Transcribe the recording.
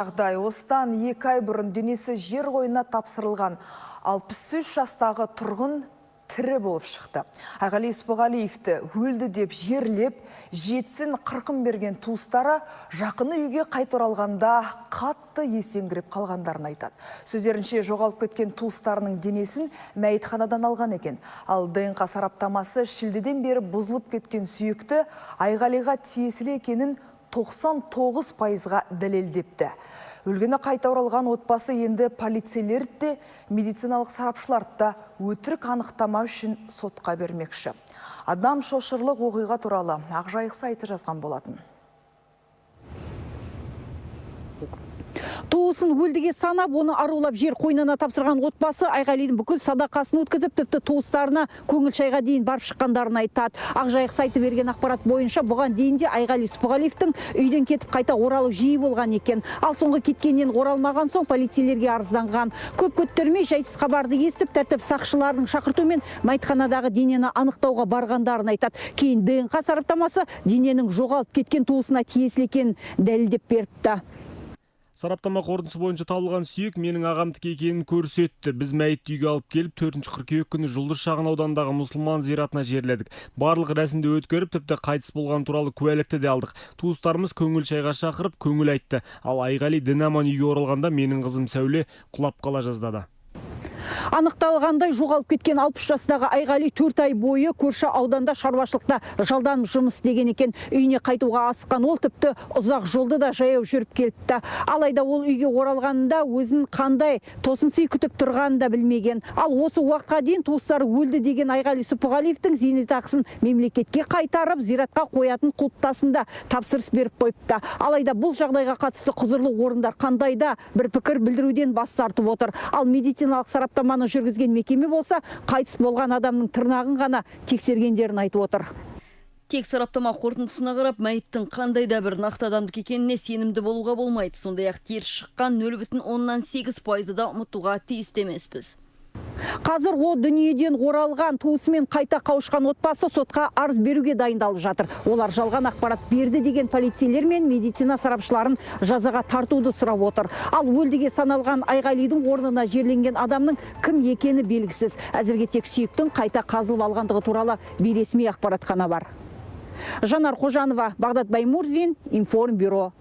Осыдан 2 ай бұрын денесі жер қойнына тапсырылған 63 жастағы тұрғын тірі болып шықты. Айғали Сұпығалиевті өлді деп жерлеп, жетсін қырқын берген туыстары жақыны үйге қайта оралғанда қатты есеңгіреп қалғандарын айтады. Сөздерінше жоғалып кеткен туыстарының денесін мәйітханадан алған екен. Ал ДНК сараптамасы шілдеден бері бұзылып кеткен сүйекті Айғалиға тиесілі екенін 99%-ға дәлелдепті. Өлгені қайта оралған отбасы енді полицейлер де, медициналық сарапшылар да өтірік анықтама үшін сотқа бермекші. Адам шошырлық оқиға туралы Ақжайық сайты жазған болатын. Туысын өлдіге санап, оны арулап жер қойнына тапсырған отбасы Айғалидің бүкіл садақасын өткізіп, тіпті туыстарына көңіл шайға дейін барып шыққандарын айтады. Ақжайық сайты берген ақпарат бойынша бұған дейін де Айғали Сұпығалиевтің үйден кетіп қайта оралу жиі болған екен. Ал соңғы кеткеннен оралмаған соң полицейлерге арызданған. Көп көттермей жайсыз хабарды естіп, тәртіп сақшыларының шақыртуымен мәйітханадағы денені анықтауға барғандарын айтады. Кейін ДНК сараптамасы дененің жоғалып кеткен туысына тиесілі екенін дәлелдеп беріпті. Сараптама қорытындысы бойынша табылған сүйек менің ағамдікі екенін көрсетті. Біз мәйітті үйге алып келіп, 4 қыркүйек күні Жұлдыз шағын аудандағы мұсылман зиратына жерледік. Барлық рәсімді өткеріп, тіпті қайтыс болған туралы куәлікті де алдық. Туыстарымыз көңіл шайға шақырып, көңіл айтты. Ал Айғали дін аман үйге оралғанда менің қызым Сәуле құлап қала жаздады. Анықталғандай жоғалып кеткен 60 жастағы Айғали 4 ай бойы көрші ауданда шаруашылықта жалдан жұмыс істеген екен. Үйіне қайтуға асыққан ол тіпті ұзақ жолды да жаяу жүріп келіпті. Алайда ол үйге оралғанында өзін қандай тосынсый күтіп тұрғанын да білмеген. Ал осы уақытқа дейін туыстары өлді деген Айғали Сұпығалиевтің зейнетақысын мемлекетке қайтарып, зиратқа қоятын құлыптасында тапсырыс беріп қойыпты. Алайда бұл жағдайға қатысты құзырлы орындар қандайда бір пікір білдіруден бас тартып отыр. Ал медициналық сараптаманы жүргізген мекеме болса, қайтыс болған адамның тырнағын ғана тексергендерін айтып отыр. Тек сараптама қорытындысына қарап, мәйіттің қандай да бір нақты адамдық екеніне сенімді болуға болмайды. Сондай-ақ теріс шыққан 0,8%-ды да ұмытуға тиісті емеспіз. Қазір о дүниеден оралған туысымен қайта қауышқан отбасы сотқа арыз беруге дайындалып жатыр. Олар жалған ақпарат берді деген полицейлер мен медицина сарапшыларын жазаға тартуды сұрап отыр. Ал өлдіге саналған Айғалидің орнына жерленген адамның кім екені белгісіз. Әзірге тек сүйектің қайта қазылып алғандығы туралы бейресми ақпарат қана бар. Жанар Қожанова, Бағдат Баймурзин, Информбюро.